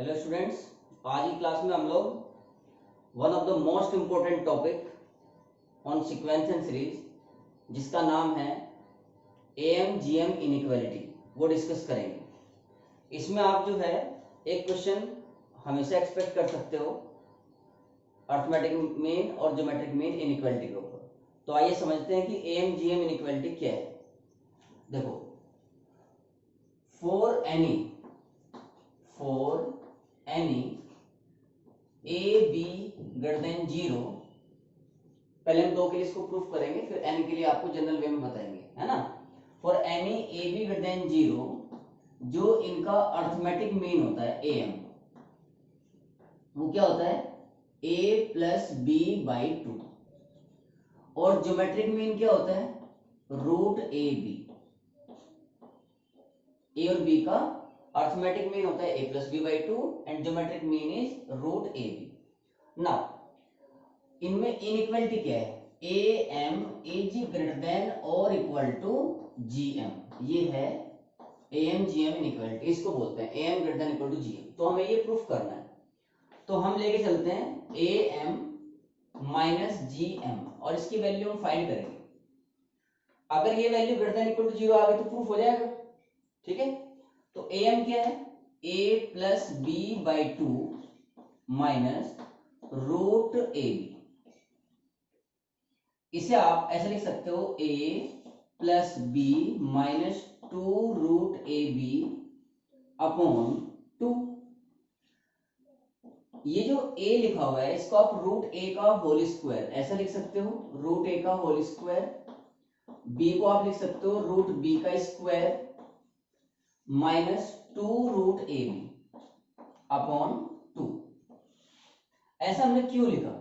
Hello students, आज की class में हम लोग one of the most important topic on sequence and series जिसका नाम है एएम जीएम इनइक्वालिटी वो डिस्कस करेंगे। इसमें आप जो है एक क्वेश्चन हमेशा एक्सपेक्ट कर सकते हो अर्थमेटिक मीन और ज्योमेट्रिक मीन इनइक्वालिटी के ऊपर। तो आइए समझते हैं कि एएम जीएम इनइक्वालिटी क्या है। देखो, for any A be greater than 0, पहले हम 2 के लिए इसको प्रूफ करेंगे, फिर एन के लिए आपको जनरल वे में बताएंगे, है ना। For any A be greater than 0, जो इनका अर्थमेटिक मीन होता है एम, वो क्या होता है ए प्लस बी बाई 2, और ज्योमेट्रिक मीन क्या होता है रूट ए बी। ए और बी का अर्थमेटिक मीन होता है a plus B by 2 and geometric mean is root A B. Now इनमें इनइक्वालिटी क्या है, A M is greater than और इक्वल टू जी एम। ये है A M G M inequality, इसको बोलते हैं A M greater than equal to G M. तो हमें ये प्रूफ करना है, तो हम लेके चलते हैं A M minus G M और इसकी वैल्यू हम फाइंड करेंगे। अगर ये value greater than equal to 0 आ गई तो प्रूफ हो जाएगा, ठीक है। तो ए एम क्या है a plus B by 2 minus root A B. इसे आप ऐसे लिख सकते हो a plus B minus 2 root A B upon 2। ये जो a लिखा हुआ है इसको आप रूट a का होल स्क्वायर ऐसा लिख सकते हो, रूट a का होल स्क्वायर। b को आप लिख सकते हो रूट b का square minus 2 root A B upon 2। ऐसा हमने क्यों लिखा,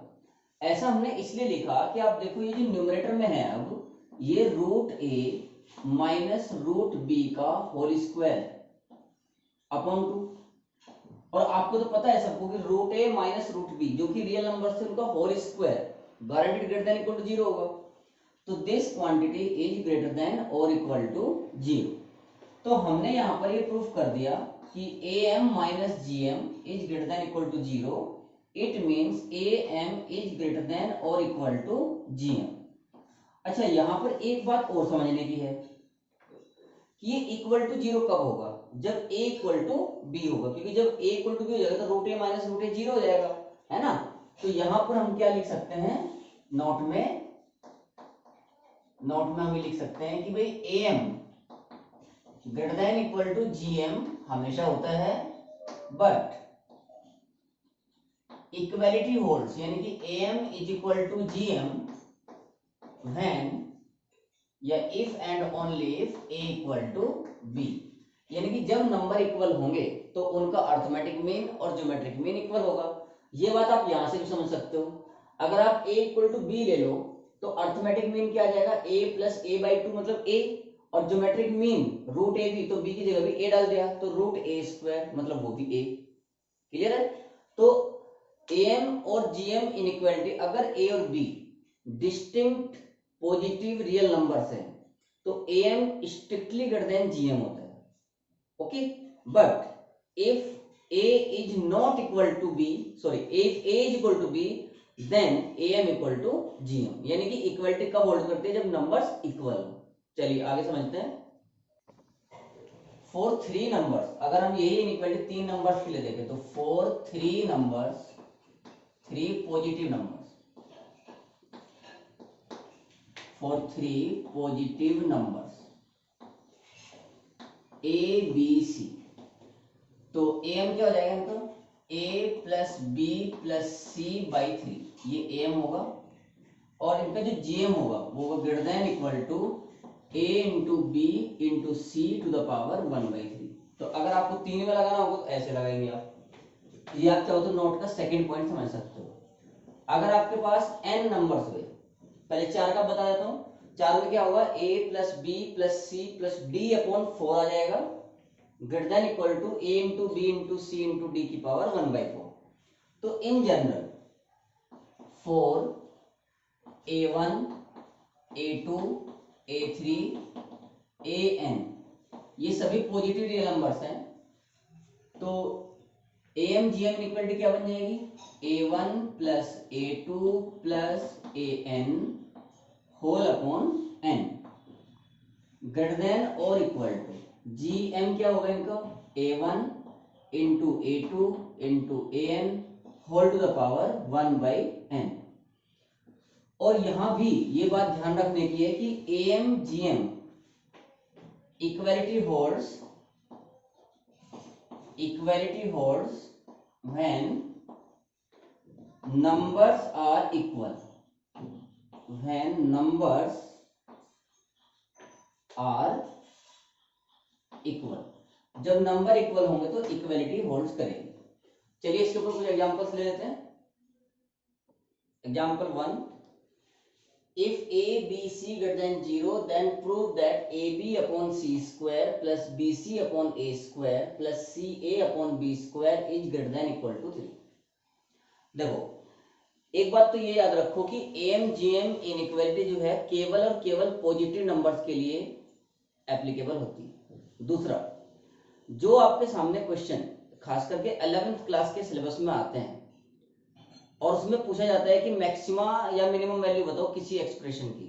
ऐसा हमने इसलिए लिखा कि आप देखो ये जो न्यूमरेटर में है अब ये root A minus root B का होल स्क्वायर अपॉन 2, और आपको तो पता है सबको कि root A minus root B जो कि रियल नंबर से उनका whole square guaranteed greater than equal to 0 होगा। तो this quantity is greater than और इक्वल टू 0। तो हमने यहां पर ये प्रूफ कर दिया कि A M minus G M is greater than equal to 0। It means A M is greater than और इक्वल टू जी एम। अच्छा, यहां पर एक बात और समझने की है कि ये इक्वल टू 0 कब होगा, जब ए इक्वल टू बी होगा, क्योंकि जब ए इक्वल टू बी हो जाएगा तो रूट ए माइनस रूट ए 0 हो जाएगा, है ना। तो यहां पर हम क्या लिख सकते हैं, नोट में हम ये लिख सकते हैं कि भाई A M greater than equal to GM हमेशा होता है, बट इक्वालिटी होल्ड्स, यानी कि M is equal to GM when या if and only if A equal to B. यानी कि जब नंबर इक्वल होंगे तो उनका अर्थमेटिक मीन और ज्योमेट्रिक मीन इक्वल होगा। ये बात आप यहां से भी समझ सकते हो। अगर आप a इक्वल टू बी ले लो तो अर्थमेटिक मीन क्या आ जाएगा a प्लस ए बाई 2 मतलब a, और geometric mean root A B, तो बी की जगह भी ए डाल दिया तो रूट ए स्क्वायर मतलब वो भी ए। क्लियर है। तो एम और जीएम इनइक्वालिटी, अगर ए और B distinct positive real numbers हैं तो M strictly greater than GM होता है, okay. But if A is not equal to B, sorry if A is equal to B then M equal to GM. यानी कि equality कब hold करते हैं, जब नंबर्स इक्वल हो। चलिए आगे समझते हैं। फॉर 3 नंबर्स, अगर हम यही इनइक्वालिटी 3 नंबर्स के लिए देखें तो for 3 numbers, 3 positive numbers, for 3 positive numbers A B C, तो एम क्या हो जाएगा इनका A plus B plus C by 3, ये एम होगा, और इनका जो जीएम होगा वो होगा greater than equal to a into B into C to the power 1/3। तो अगर आपको 3 में लगाना होगा तो ऐसे लगाएंगे आप। ये आप चाहो तो नोट का सेकंड पॉइंट समझ सकते हो। अगर आपके पास n नंबर्स हुए, पहले 4 का बता देता हूँ, 4 में क्या होगा a plus B plus C plus D upon 4 आ जाएगा, greater than equal to a into B into C into D की पावर 1/4। तो in general for a1 a2 a3 an ये सभी पॉजिटिव रियल नंबर्स हैं, तो एम जी एम इक्वलिटी क्या बन जाएगी, A1 plus A2 plus AN whole upon n greater than और इक्वल टू जी एम क्या होगा इनका, A1 into A2 into AN whole to the power 1/n। और यहां भी ये बात ध्यान रखने की है कि AM GM equality holds when numbers are equal, when numbers are equal, जब नंबर इक्वल होंगे तो इक्वलिटी होल्ड्स करेगी। चलिए इसके ऊपर कुछ एग्जांपल्स ले लेते हैं। Example 1, if a b c greater than 0 then prove that ab upon c square plus bc upon a square plus ca upon b square is greater than equal to 3। देखो एक बात तो ये याद रखो कि एम जी एम इनइक्वालिटी जो है केवल और केवल पॉजिटिव नंबर्स के लिए एप्लीकेबल होती है। दूसरा, जो आपके सामने क्वेश्चन खास करके 11th क्लास के सिलेबस में आते हैं और उसमें पूछा जाता है कि मैक्सिमा या मिनिमम वैल्यू बताओ किसी एक्सप्रेशन की,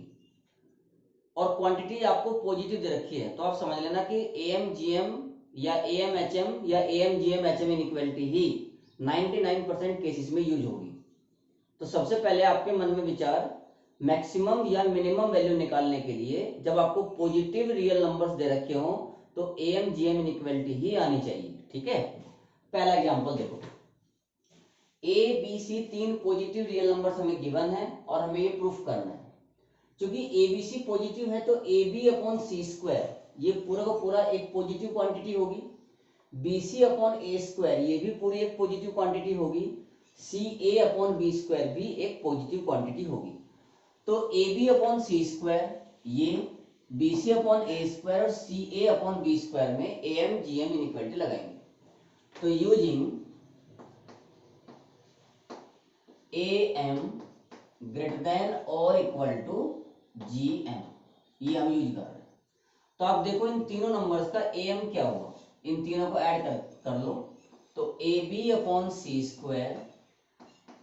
और क्वांटिटी आपको पॉजिटिव दे रखी है, तो आप समझ लेना कि एम जी एम या एम एच एम या M G M H M inequality ही 99% केसेस में यूज होगी। तो सबसे पहले आपके मन में विचार मैक्सिमम या मिनिमम वैल्यू निकालने के लिए जब आपको पॉजिटिव रियल नंबर्स दे रखे हो तो एम जी एम इनइक्वालिटी ही आनी चाहिए। ठीक है, पहला एग्जांपल देखो, ए बी सी तीन पॉजिटिव रियल नंबर्स हमें गिवन है और हमें ये प्रूफ करना है। क्योंकि ए बी सी पॉजिटिव है तो A B upon C square ये पूरा का पूरा एक पॉजिटिव क्वांटिटी होगी, B C upon A square ये भी पूरी एक पॉजिटिव क्वांटिटी होगी, C A upon B square भी एक पॉजिटिव क्वांटिटी होगी। तो A B upon C square ये, B C upon A square और C A upon B square में A M G M inequality लगाएंगे। तो using A M greater than और इक्वल टू जी एम, ये हम यूज कर रहे हैं। तो आप देखो इन तीनों नंबर्स का ए एम क्या हुआ, इन तीनों को ऐड कर लो। तो A B upon C square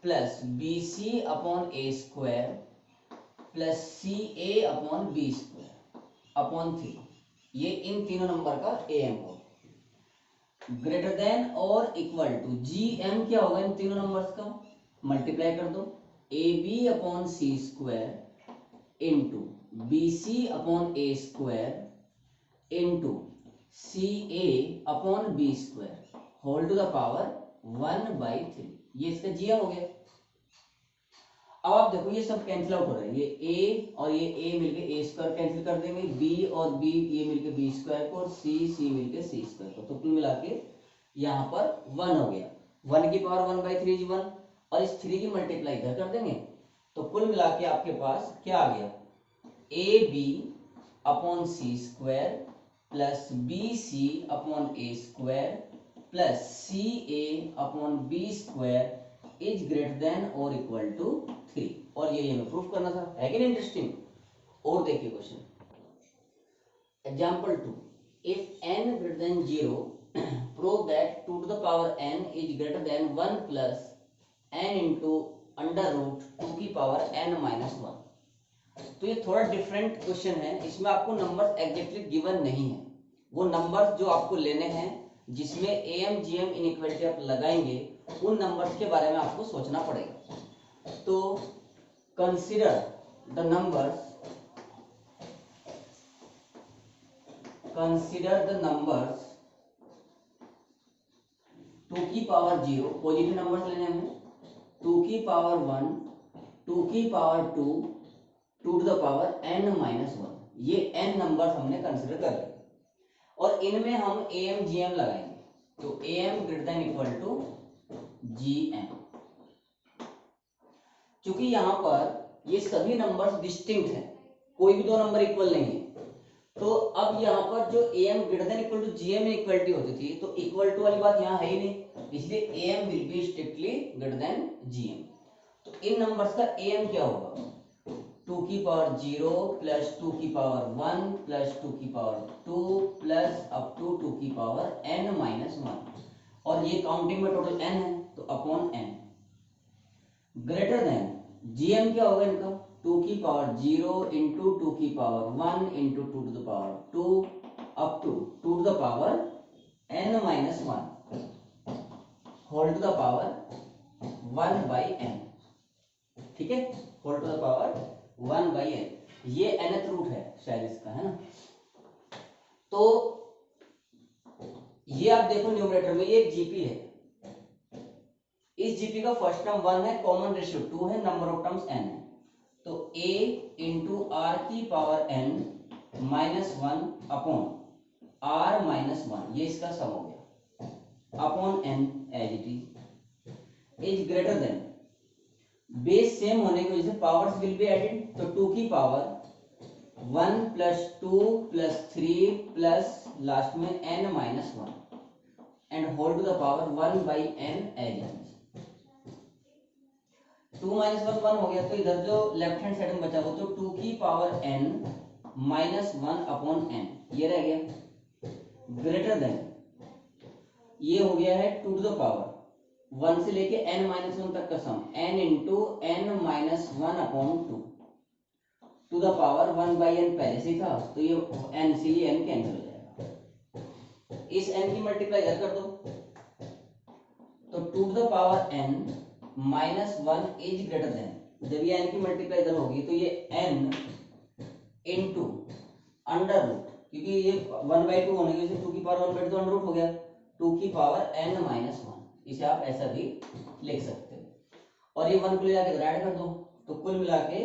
plus B C upon A square plus C A upon B square upon 3, ये इन तीनों नंबर का ए एम हो। ग्रेटर देन और इक्वल टू जी एम क्या होगा, इन तीनों नंबर्स का मल्टीप्लाई कर दो, A B upon C square into B C upon A square into C A upon B square whole to the power 1/3, ये इसका जी एम हो गया। अब आप देखो ये सब कैंसिल आउट हो रहा है, ये a और ये a मिलके a स्क्वायर कैंसिल कर देंगे, b और b ये मिलके b स्क्वायर को और c मिलके c स्क्वायर को, तो कुल मिला के यहाँ पर 1 हो गया। 1 की पावर 1/3 1 और इस 3 की मल्टीप्लाई इधर कर देंगे, तो कुल मिला के आपके पास क्या आ गया, A B upon C square plus B C upon A square plus C A upon B square is greater than और इक्वल टू 3। और ये हमें प्रूफ करना था, है कि नहीं इंटरेस्टिंग। और देखिए question example 2, if n greater than 0 prove that 2 to the power n is greater than 1 plus n into under root 2 की पावर n माइनस 1। तो ये थोड़ा डिफरेंट क्वेश्चन है, इसमें आपको नंबर्स एग्जैक्टली गिवन नहीं है, वो नंबर्स जो आपको लेने हैं जिसमें एम जी एम इनइक्वालिटी आप लगाएंगे उन नंबर्स के बारे में आपको सोचना पड़ेगा। तो कंसीडर द नंबर्स 2 की पावर 0 पॉजिटिव नंबर्स लेने हमें, 2 की पावर 1, 2 की power 2, 2 to the power n minus 1, ये n नंबर्स हमने कंसीडर कर लिए और इनमें हम एम जी एम लगाएंगे। तो M greater than equal to G M, क्योंकि यहां पर ये सभी नंबर्स डिस्टिंक्ट हैं, कोई भी दो नंबर इक्वल नहीं है, तो अब यहाँ पर जो M greater than equal to G M equality होती थी तो इक्वल टू वाली बात यहाँ है ही नहीं, इसलिए M will be strictly greater than G M. तो इन नंबर्स का एम क्या होगा, 2 की पावर 0 प्लस 2 की पावर 1 प्लस 2 की पावर 2 प्लस अप टू 2 की पावर n माइनस 1। और ये काउंटिंग में टोटल n है तो upon n। Greater then gm क्या होगा इनका 2 की पावर 0 इंटू 2 की power 1 into 2 to the power 2 up to 2 to the power n minus 1 whole to the power 1 by n। ठीक है, whole to the power 1 by n, ये nth root है शायद इसका, है ना। तो ये आप देखो न्यूमरेटर में ये जीपी है, इस जीपी का फर्स्ट टर्म 1 है, कॉमन रेशियो 2 है, नंबर ऑफ टर्म्स n है, तो a इंटू आर की power n minus 1 upon r minus 1, ये इसका सम हो गया upon n as it is greater than, base same होने की वजह से पावर्स विल बी एडेड, तो 2 की power 1 plus 2 plus 3 plus last में n minus 1 and whole to the power 1 by n as it is. 2 minus 1 1 हो गया, तो इधर जो लेफ्ट हैंड साइड में बचा वो तो 2 की power n minus 1 upon n, ये रह गया ग्रेटर देन, ये हो गया है 2 टू द पावर 1 से लेके n माइनस 1 तक का sum n into n minus 1 upon 2 to the power 1 by n पहले से ही था, तो ये n से ये n कैंसिल हो जाएगा, इस n की मल्टीप्लाई इधर कर दो, तो 2 to the power n minus 1 is greater than, जब ये n की मल्टीप्लाई इधर होगी तो ये n इंटू अंडर रूट, क्योंकि ये 1/2 होने की वजह से 2 की पावर 1/2 अंडर रूट हो गया, 2 की पावर n माइनस 1, इसे आप ऐसा भी लिख सकते हो, और ये 1 को ले जाके इधर ऐड कर दो, तो कुल मिला के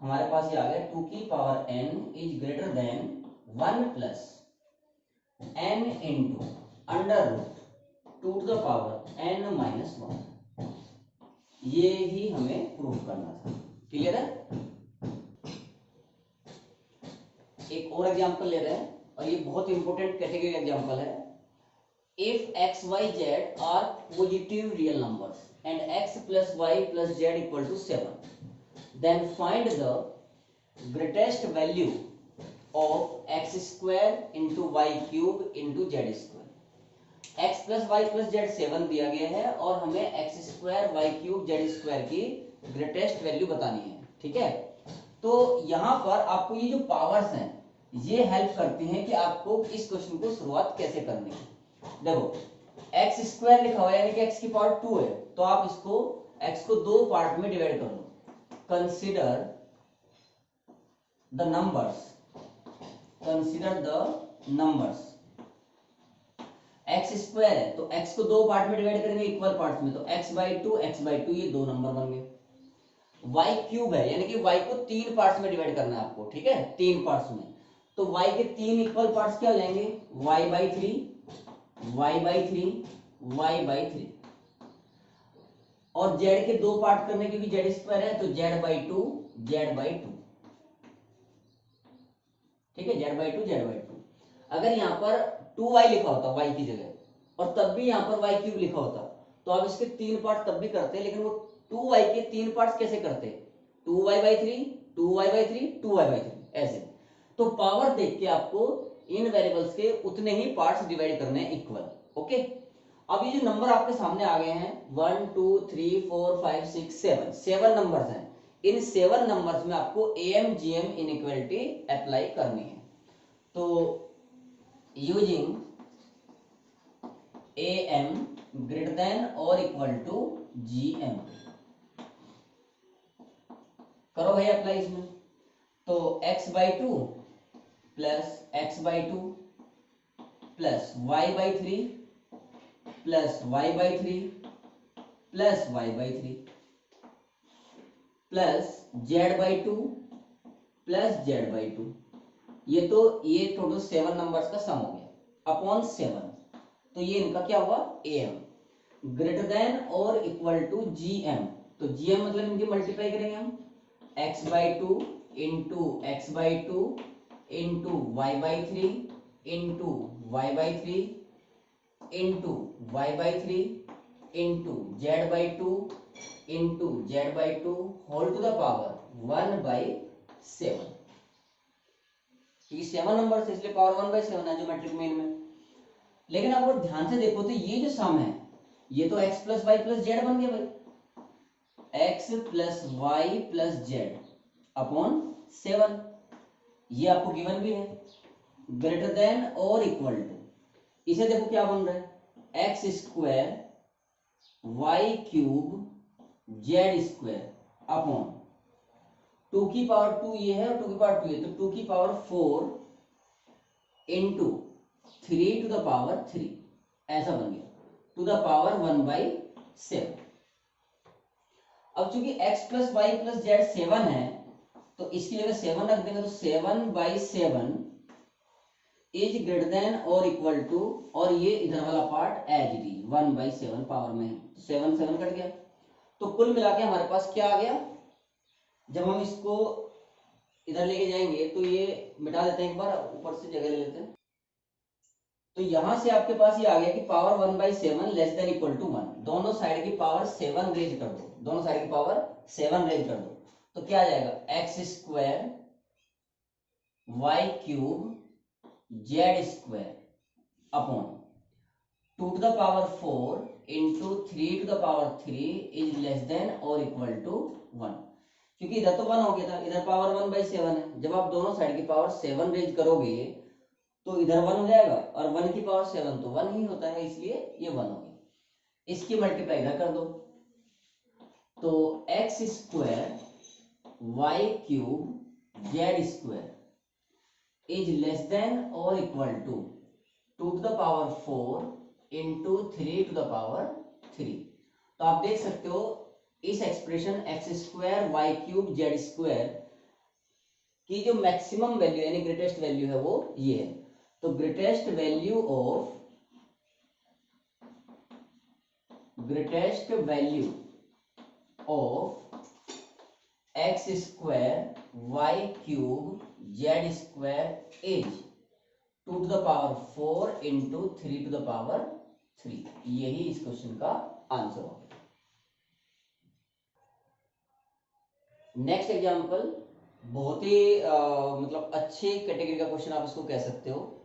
हमारे पास ये आ गया 2 की power n is greater than 1 plus n into under root 2 to the power n minus 1, ये ही हमें प्रूव करना था। क्लियर है। एक और एग्जांपल ले रहे हैं, और ये बहुत इंपॉर्टेंट कैटेगरी एग्जांपल है। If x y z are positive real numbers and x plus y plus z equal to 7, then find the greatest value of x square into y cube into z square। x plus y plus z 7 दिया गया है और हमें x square y cube z square की greatest value बतानी है। ठीक है, तो यहाँ पर आपको ये जो पावर्स हैं ये हेल्प करती हैं कि आपको इस क्वेश्चन को शुरुआत कैसे करनी है। देखो एक्स स्क्वायर लिखा हुआ है यानी कि एक्स की पावर 2 है, तो आप इसको एक्स को दो पार्ट में डिवाइड कर लो। Consider the numbers, consider the numbers, X square है तो एक्स को दो पार्ट में डिवाइड करेंगे इक्वल पार्ट्स में, तो x/2 ये दो नंबर बन गए। y क्यूब है यानी कि y को तीन पार्ट्स में डिवाइड करना है आपको, ठीक है, तीन पार्ट्स में, तो y के तीन इक्वल पार्ट्स क्या हो जाएंगे, y/3 y/3 y/3, और z के दो पार्ट करने क्योंकि z स्क्वायर है तो z/2 z/2, ठीक है, z/2 z/2। अगर यहाँ पर 2y लिखा होता y की जगह और तब भी यहाँ पर y क्यूब लिखा होता तो आप इसके तीन पार्ट तब भी करते, लेकिन वो 2y के तीन पार्ट्स कैसे करते, 2y/3 2y/3 2y/3 ऐसे। तो पावर देख के आपको इन वेरिएबल्स के उतने ही पार्ट्स डिवाइड करने हैं इक्वल। ओके, अब ये जो नंबर आपके सामने आ गए हैं 1 2 3 4 5 6 7 7 नंबर्स हैं, इन 7 नंबर्स में आपको am gm इनइक्वालिटी अप्लाई करनी है। तो यूजिंग am ग्रेटर देन और इक्वल टू gm, करो भाई अप्लाई इसमें, तो x/2 plus x/2 plus y/3 plus y/3 plus y/3 plus z/2 plus z/2, ये टोटल 7 नंबर्स का सम हो गया अपॉन 7, तो ये इनका क्या हुआ am ग्रेटर देन और इक्वल टू gm, तो gm मतलब इनकी मल्टीप्लाई करेंगे हम, x/2 into x/2 into y/3 into y/3 into y/3 into z/2 into z/2 whole to the power 1/7, क्योंकि 7 नंबर से इसलिए पावर 1/7 है ज्योमेट्रिक मीन में। लेकिन अब वो ध्यान से देखो तो ये जो सम है ये तो x plus Y plus Z बन गया भाई, x plus Y plus Z upon 7, ये आपको गिवन भी है, ग्रेटर देन और इक्वल टू, इसे देखो क्या बन रहा है, X square Y cube Z square upon 2 की पावर 2 ये है और 2 की पावर 2 ये, तो 2 की power 4 into 3 to the power 3, ऐसा बन गया, टू द पावर 1/7। अब चूंकि x plus Y plus Z 7 है तो इसकी जगह 7 रख देंगे, तो 7/7 इज ग्रेटर देन और इक्वल टू, और ये इधर वाला part as it is 1/7 power में है, तो 7 7 कट गया, तो कुल मिला के हमारे पास क्या आ गया, जब हम इसको इधर लेके जाएंगे तो ये मिटा देते हैं, एक बार ऊपर से जगह ले लेते हैं, तो यहां से आपके पास ये आ गया कि power 1/7 less than equal to 1, दोनों साइड की पावर 7 रेज कर दो, दोनों साइड की पावर 7 रेज कर दो, तो क्या आ जाएगा x square Y cube Z square upon 2 to the power 4 into 3 to the power 3 is less than और इक्वल टू 1, क्योंकि इधर तो 1 हो गया था, इधर पावर 1/7 है, जब आप दोनों साइड की पावर 7 रेज करोगे तो इधर 1 हो जाएगा, और 1 की पावर 7 तो 1 ही होता है, इसलिए ये 1 हो गया, इसकी मल्टीप्लाई इधर कर दो, तो x square Y cube Z square is less than और equal to 2 to the power 4 into 3 to the power 3, तो आप देख सकते हो इस expression X square Y cube Z square की जो मैक्सिमम वैल्यू यानी ग्रेटेस्ट वैल्यू है वो ये है, तो greatest value of X square Y cube Z square is 2 to the power 4 into 3 to the power 3, यही इस क्वेश्चन का आंसर होगा। नेक्स्ट एग्जांपल बहुत ही मतलब अच्छे कैटेगरी का क्वेश्चन आप इसको कह सकते हो,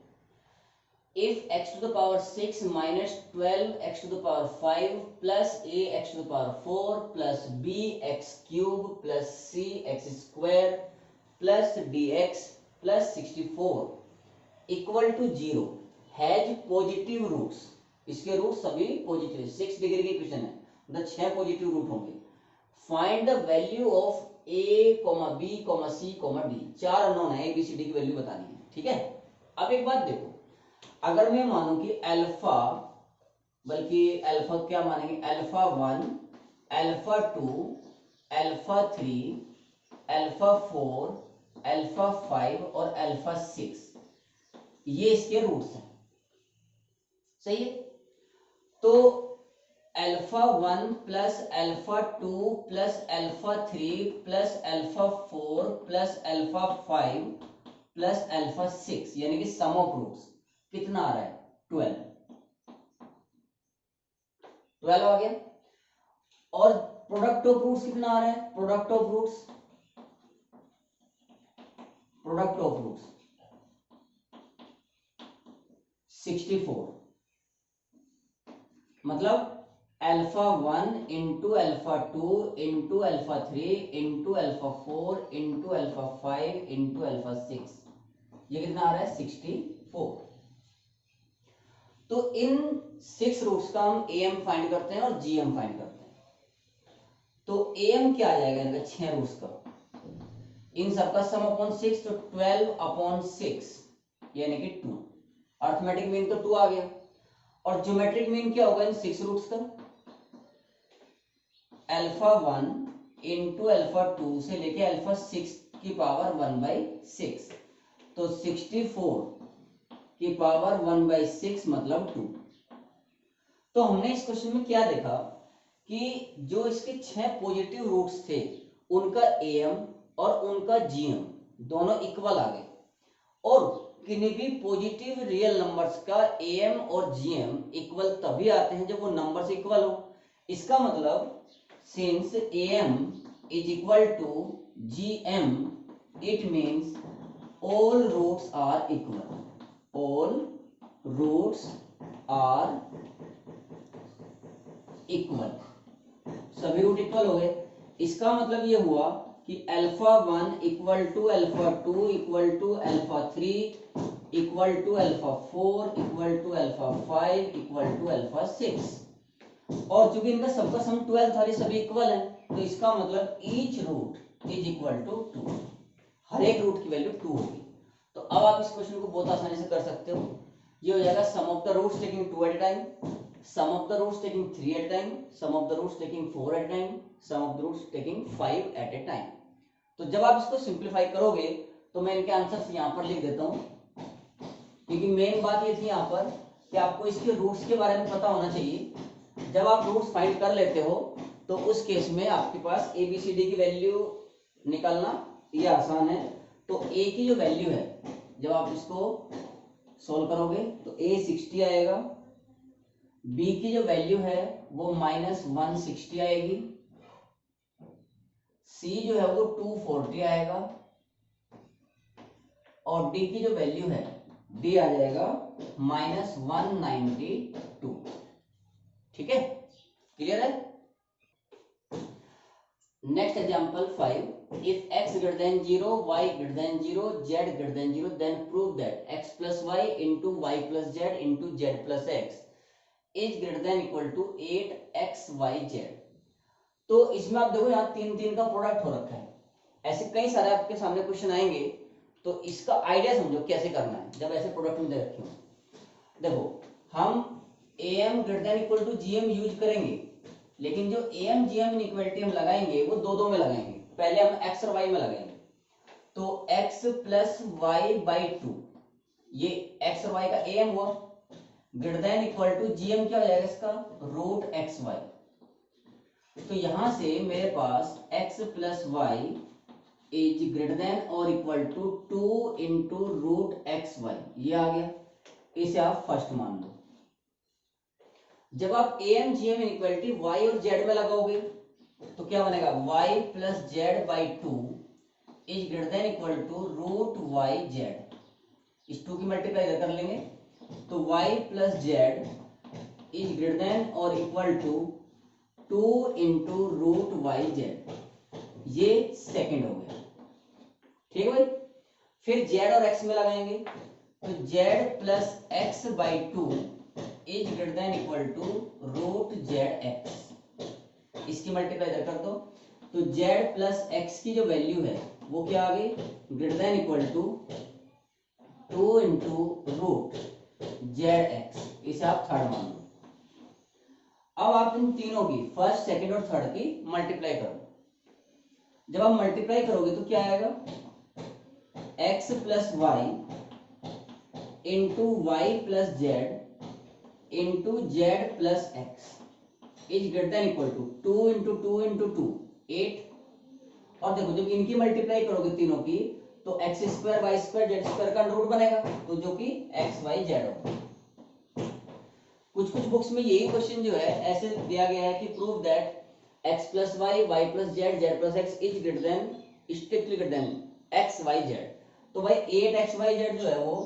if x to the power 6 minus 12 x to the power 5 plus a x to the power 4 plus b x cube plus c x square plus dx plus 64 equal to 0 has positive roots, इसके root सभी positive है, 6 degree की equation है, मतलब 6 positive root होंगे, find the value of a, b, c, d, 4 unknown है, a b c d की value बतानी है, ठीक है। अब एक बात देखो, अगर मैं मानूं कि अल्फा, बल्कि अल्फा क्या मानेंगे, alpha 1 alpha 2 alpha 3 alpha 4 alpha 5 और अल्फा 6, ये इसके रूट्स हैं, सही है। तो alpha 1 plus alpha 2 plus alpha 3 plus alpha 4 plus alpha 5 plus alpha 6 यानी कि सम ऑफ रूट्स कितना आ रहा है, 12 आ गया, और प्रोडक्ट ऑफ रूट्स कितना आ रहा है, प्रोडक्ट ऑफ रूट्स 64, मतलब alpha 1 into alpha 2 into alpha 3 into alpha 4 into alpha 5 into alpha 6, ये कितना आ रहा है 64। तो इन 6 रूट्स का हम am फाइंड करते हैं और gm फाइंड करते हैं, तो am क्या आ जाएगा इनका 6 रूट्स का, इन सबका सम अपॉन 6, तो 12 अपॉन 6 यानी कि 2, अर्थमेटिक मीन तो 2 आ गया, और ज्योमेट्रिक मीन क्या होगा इन 6 रूट्स का, अल्फा 1 इंटू अल्फा 2 से लेके अल्फा 6 की पावर 1/6, तो 64 की पावर 1/6 मतलब 2। तो हमने इस क्वेश्चन में क्या देखा कि जो इसके 6 पॉजिटिव रूट्स थे उनका am और उनका gm दोनों इक्वल आ गए, और किन्हीं भी पॉजिटिव रियल नंबर्स का am और gm इक्वल तभी आते हैं जब वो नंबर्स इक्वल हो, इसका मतलब since am is equal to gm it means all roots are equal, all roots are equal, सभी रूट इक्वल हो गए। इसका मतलब ये हुआ कि alpha 1 equal to alpha 2 equal to alpha 3 equal to alpha 4 equal to alpha 5 equal to alpha 6। और चूंकि इनका सबका सम 12 था, सभी इक्वल है, तो इसका मतलब each root is equal to 2, हर एक रूट की वैल्यू 2 होगी। तो अब आप इस क्वेश्चन को बहुत आसानी से कर सकते हो। ये हो जाएगा sum of the roots taking 2 at a time, sum of the roots taking 3 at a time, sum of the roots taking 4 at a time, sum of the roots taking 5 at a time. तो जब आप इसको simplify करोगे तो मैं इनके answers यहाँ पर लिख देता हूँ, क्योंकि मेन बात ये थी यहाँ पर कि आपको इसके रूट्स के बारे में पता होना चाहिए। जब आप रूट्स फाइंड कर लेते हो तो उस केस में आपके पास ए बी सी डी की वैल्यू निकालना ये आसान है। तो ए की जो वैल्यू है, जब आप इसको सोल्व करोगे तो ए 60 आएगा, बी की जो वैल्यू है वो -160 आएगी, सी जो है वो 240 आएगा, और डी की जो वैल्यू है डी आ जाएगा -192। ठीक है, क्लियर है। Next example 5, if x greater than 0, y greater than 0, z greater than 0, then prove that x plus y into y plus z into z plus x is greater than equal to 8xyz। तो इसमें आप देखो यहाँ 3 का product हो रखा है, ऐसे कई सारे आपके सामने क्वेश्चन आएंगे, तो इसका आइडिया समझो कैसे करना है जब ऐसे प्रोडक्ट में दे रखे हो। देखो हम am greater than equal to gm use करेंगे, लेकिन जो am gm इनइक्वालिटी हम लगाएंगे वो दो में लगाएंगे। पहले हम x और y में लगाएंगे, तो x प्लस वाई बाई 2, ये x और y का am हुआ, greater than equal to gm क्या हो जाएगा इसका, रूट एक्स वाई। तो यहां से मेरे पास x plus Y is greater than और equal to 2 into root X Y, ये आ गया। इसे आप फर्स्ट मान लो। जब आप am gm इक्वलिटी y और z में लगाओगे तो क्या बनेगा, y plus Z by 2 is greater than equal to root Y Z. इस 2 की मल्टीप्लाई इधर कर लेंगे, तो y plus Z is greater than और equal to 2 into root Y Z, ये सेकंड हो गया। ठीक है भाई, फिर z और x में लगाएंगे, तो z plus x by 2 is greater than equal to root z x. इसकी मल्टीप्लाई इधर कर दो, तो z प्लस एक्स की जो वैल्यू है वो क्या आ गई, greater than equal to 2 into root z x. इसे आप थर्ड मान लो। अब आप इन तीनों की फर्स्ट सेकंड और थर्ड की मल्टीप्लाई करो। जब आप मल्टीप्लाई करोगे तो क्या आएगा, x plus y into y plus z into z plus x is greater than equal to 2 into 2 into 2 8। और देखो जब इनकी मल्टीप्लाई करोगे तीनों की, तो x square y square z square का रूट बनेगा, तो जो कि एक्स वाई जेड होगा। कुछ बुक्स में यही क्वेश्चन जो है ऐसे दिया गया है कि prove that x plus y y plus z z plus x is greater than, strictly greater than x y z. तो भाई 8xyz जो है वो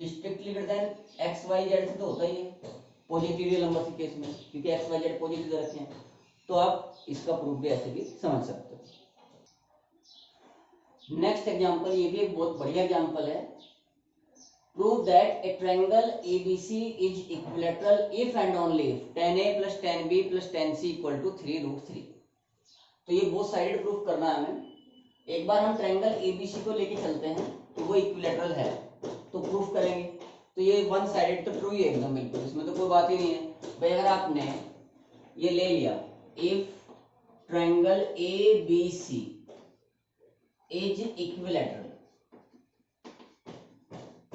strictly greater than x y z से तो होता ही है पॉजिटिव रियल नंबर के केस में, क्योंकि एक्स वाई जेड पॉजिटिव दे रखे हैं। तो आप इसका प्रूफ भी ऐसे भी समझ सकते हो। नेक्स्ट एग्जांपल, ये भी एक बहुत बढ़िया एग्जांपल है। Prove that a triangle ABC is equilateral if and only if tan a plus tan b plus tan c equal to 3√3। तो ये बोथ साइडेड प्रूफ करना है हमें। एक बार हम ट्रायंगल एबीसी को लेके चलते हैं, तो वो इक्विलैटरल है तो प्रूफ करेंगे। तो ये वन साइडेड तो ट्रू ही है एकदम, बिल्कुल इसमें तो कोई बात ही नहीं है भाई। अगर आपने ये ले लिया, if triangle ABC is equilateral,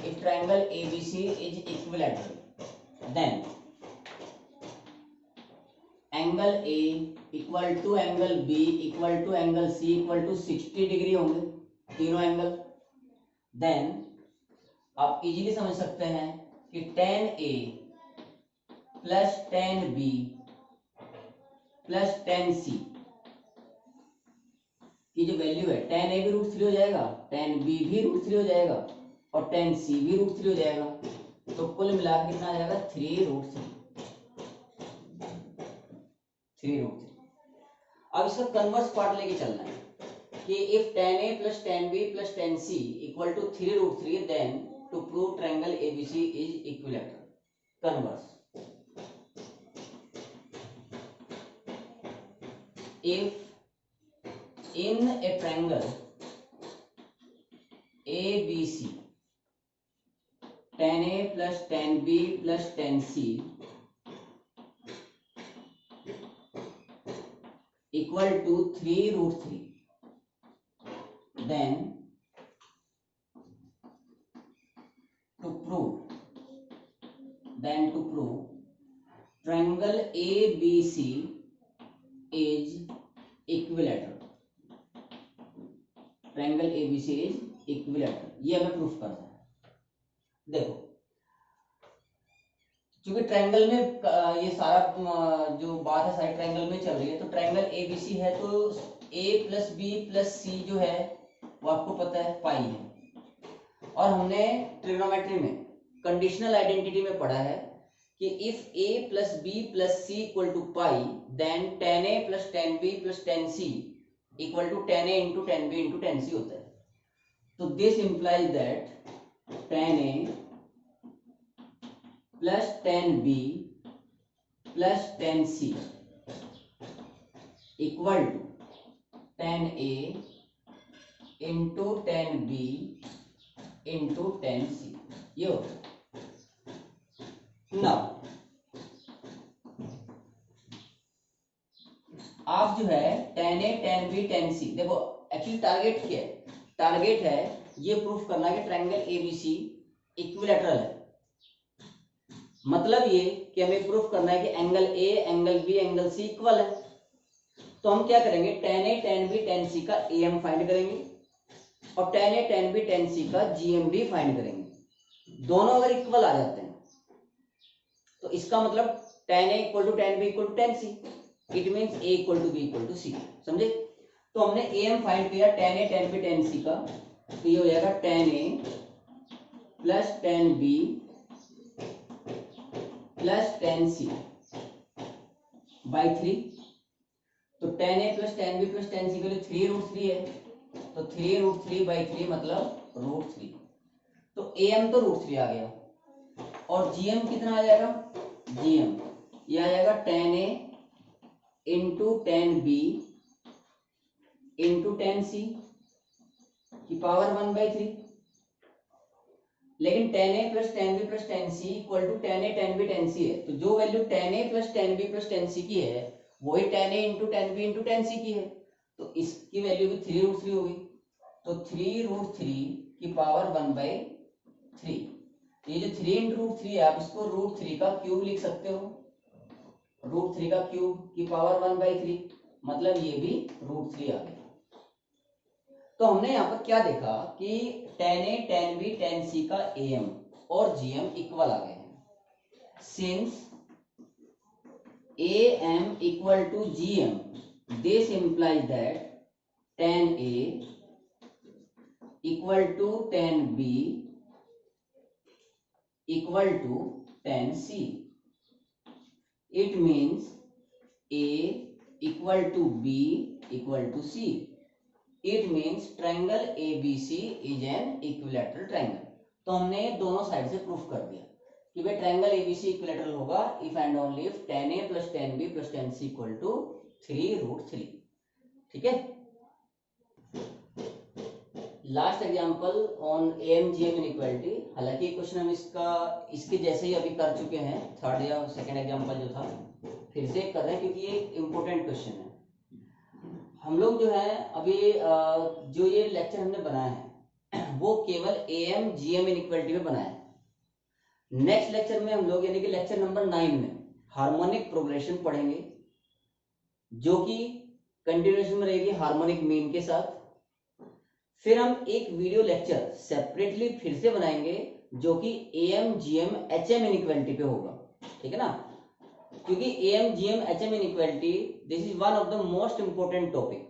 if triangle ABC is equilateral, then angle A equal to angle B equal to angle C equal to 60 degree होंगे तीनों एंगल। देन आप इजीली समझ सकते हैं कि tan A plus tan B plus tan C की जो value है, tan A भी √3 हो जाएगा, tan B भी √3 हो जाएगा और tan C भी √3 हो जाएगा। तो कुल मिला के कितना आ जाएगा 3√3। अब इसका कन्वर्स पार्ट लेके चलना है कि if tan A plus tan B plus tan C equal to 3√3 then to prove triangle ABC is equilateral. Converse. If in a triangle ABC tan A plus tan B plus tan C equal to 3√3 then to prove triangle ABC is equilateral. Triangle ABC is equilateral, ये हमें proof करना है। देखो क्योंकि triangle में ये सारा जो बात है सारी ट्रायंगल में चल रही है, तो ट्रायंगल ABC है तो A plus B plus C जो है वो आपको पता है पाई है, और हमने ट्रिग्नोमेट्री में कंडीशनल आइडेंटिटी में पढ़ा है कि if A plus B plus C equal to pi then tan A plus tan B plus tan C equal to tan A into tan B into tan C होता है। तो this implies that tan A plus tan B plus tan C equal to tan A into tan B into tan C, ये होता है। Now आप जो है tan A tan B tan C, देखो एक्चुअली टारगेट क्या है, टारगेट है ये प्रूफ करना कि ट्रायंगल ABC इक्विलैटरल है। मतलब ये कि हमें प्रूफ करना है कि angle A angle B angle C equal है। तो हम क्या करेंगे, tan A tan B tan C का AM फाइंड करेंगे और tan A tan B tan C का GM भी फाइंड करेंगे। दोनों अगर इक्वल आ जाते हैं तो इसका मतलब tan A equal to tan B equal to tan C, it means A equal to B equal to C, समझे। तो हमने AM फाइंड किया tan A tan B tan C का, तो ये हो जाएगा tan A plus tan B plus tan C by 3। तो tan A plus tan B plus tan C के लिए 3√3 है, तो 3√3 बाई 3 मतलब √3। तो AM तो √3 आ गया और GM कितना आ जाएगा, GM ये आ जाएगा tan A into tan B into tan C की पावर 1/3। लेकिन tan A plus tan B plus tan C equal to tan A tan B tan C है, तो जो value tan A plus tan B plus tan C की है वही tan A into tan B into tan C की है, तो इसकी वैल्यू भी 3√3 होगी। तो 3√3 की पावर 1/3, ये जो 3 इंटू √3 है आप इसको √3 का क्यूब लिख सकते हो, √3 का क्यूब की पावर 1/3, मतलब ये भी √3 आ गया। तो हमने यहाँ पर क्या देखा कि tan A tan B tan C का AM और GM इक्वल आ गए हैं। Since AM equal to GM, this implies that tan A equal to tan B equal to tan C। It means A equal to B equal to C. It means triangle ABC is an equilateral triangle. तो हमने दोनों side से proof कर दिया कि भाई triangle ABC equilateral होगा if and only if tan A plus tan B plus tan C equal to 3√3। ठीक है। Last example on AMGM inequality, हालांकि क्वेश्चन हम इसके जैसे ही अभी कर चुके हैं, थर्ड या सेकंड एग्जांपल जो था फिर से कर रहे हैं क्योंकि ये इम्पोर्टेंट क्वेश्चन है। हम लोग जो है अभी जो ये लेक्चर हमने बनाया है वो केवल AMGM इनइक्वालिटी में बनाया है। नेक्स्ट लेक्चर में हम लोग यानी कि लेक्चर नंबर 9 में हार्मोनिक प्रोग्रेशन पढ़ेंगे, जो कि कंटिन्यूएशन में रहेगी हार्मोनिक मीन के साथ। फिर हम एक वीडियो लेक्चर सेपरेटली फिर से बनाएंगे जो कि AMGM HM इनइक्वालिटी पे होगा, ठीक है ना, क्योंकि AMGM HM inequality this is one of the most important topic.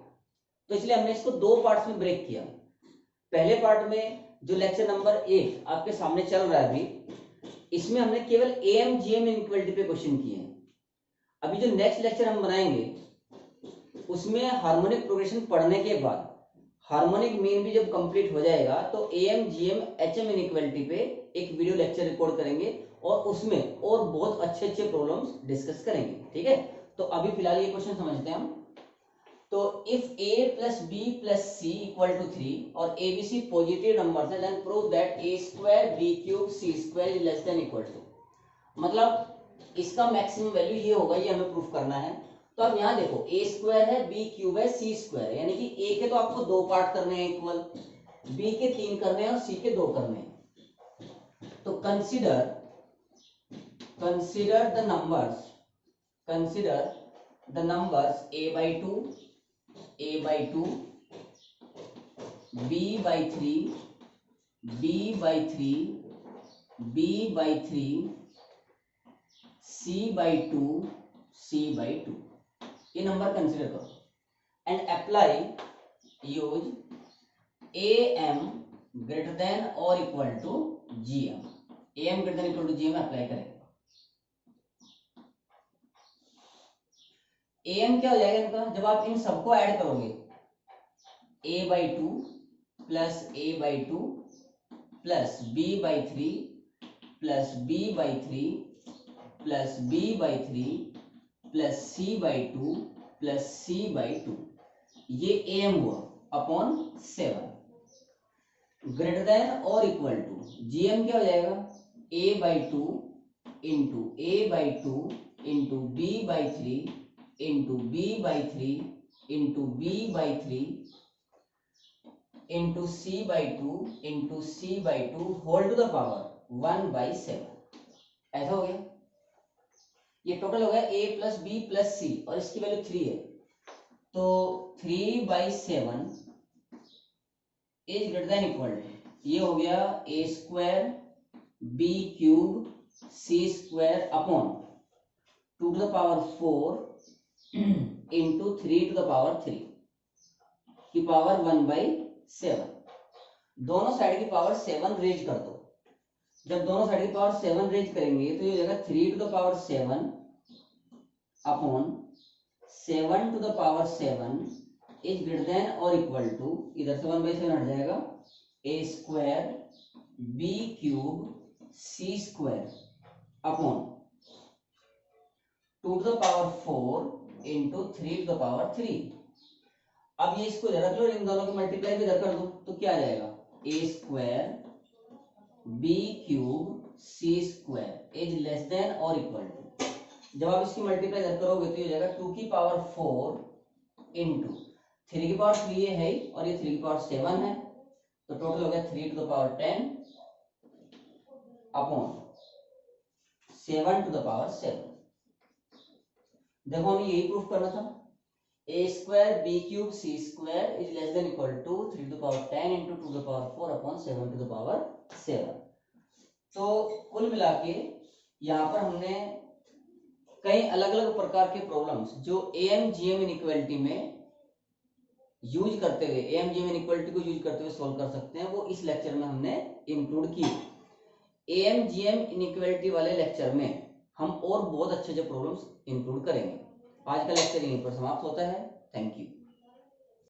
तो इसलिए हमने इसको दो पार्ट्स में ब्रेक किया। पहले पार्ट में जो लेक्चर नंबर 1 आपके सामने चल रहा है अभी, इसमें हमने केवल एम जीएम इनइक्वालिटी पे क्वेश्चन किए हैं। अभी जो नेक्स्ट लेक्चर हम बनाएंगे उसमें हार्मोनिक प्रोग्रेशन पढ़ने के बाद हार्मोनिक मीन भी जब कंप्लीट हो जाएगा तो एम जीएम एचएम इनइक्वालिटी पे एक वीडियो लेक्चर रिकॉर्ड करेंगे और उसमें और बहुत अच्छे अच्छे प्रॉब्लम्स डिस्कस करेंगे। ठीक है, तो अभी फिलहाल ये क्वेश्चन समझते हैं हम। तो if a plus B plus C equal to 3 और A B C positive numbers है then prove that a square b cube c square is less than equal to, मतलब इसका मैक्सिमम वैल्यू ये होगा, ये हमें प्रूफ करना है। तो अब यहाँ देखो a स्क्वायर है, b क्यूब है, c स्क्वायर है, यानी कि a के तो आपको 2 पार्ट करने हैं इक्वल, b के 3 करने हैं और c के 2 करने हैं। तो consider the numbers a by 2, a by 2, b by 3, b by 3, b by 3, c by 2, c by 2, ये नंबर कंसीडर करो and apply use am greater than और equal to gm, am greater than equal to gm apply करेंगे। am क्या हो जाएगा इनका, जब आप इन सबको ऐड करोगे a by 2 plus a by 2 plus b by 3 plus b by 3 plus b by 3 plus c by 2 plus c by 2, ये am हुआ अपॉन 7 ग्रेटर देन और इक्वल टू gm क्या हो जाएगा a by 2 into a by 2 into b by 3 into b by 3 into b by 3 into c by 2 into c by 2 whole to the power 1 by 7। ऐसा हो गया, ये total हो गया a plus B plus c और इसकी value 3 है, तो 3 by 7 is greater than equal to, ये हो गया a square b cube c square upon 2 to the power 4 into 3 to the power 3 की पावर 1 by 7। दोनों साइड की पावर 7 रेज कर दो, जब दोनों साइड की पावर 7 रेज करेंगे तो ये हो जाएगा 3 to the power 7 upon 7 to the power 7 is greater than और इक्वल टू, इधर से 1 by 7 हट जाएगा, a square b cube c square upon 2 to the power 4 into 3 to the power 3। अब ये इसको इधर रख लो, इन दोनों को मल्टीप्लाई भी इधर कर दो, तो क्या आ जाएगा a square b cube c square is less than और इक्वल टू, जब आप इसकी मल्टीप्लाई इधर करोगे तो ये हो जाएगा 2 की पावर 4 इंटू 3 की पावर 3 ये है और ये 3 की पावर 7 है, तो टोटल हो गया 3 to the power 10 upon 7 to the power 7। देखो हमें यही प्रूफ करना था, a square b cube c square is less than equal to 3 to the power 10 into 2 to the power 4 upon 7 to the power 7। तो कुल मिला के यहाँ पर हमने कई अलग अलग प्रकार के प्रॉब्लम्स जो एम जीएम इनइक्वालिटी में यूज करते हुए, एम जीएम इनइक्वालिटी को यूज करते हुए सोल्व कर सकते हैं, वो इस लेक्चर में हमने इंक्लूड किए। एम जीएम इनइक्वालिटी वाले लेक्चर में हम और बहुत अच्छे अच्छे प्रॉब्लम्स इंक्लूड करेंगे। आज का लेक्चर यहीं पर समाप्त होता है। Thank you.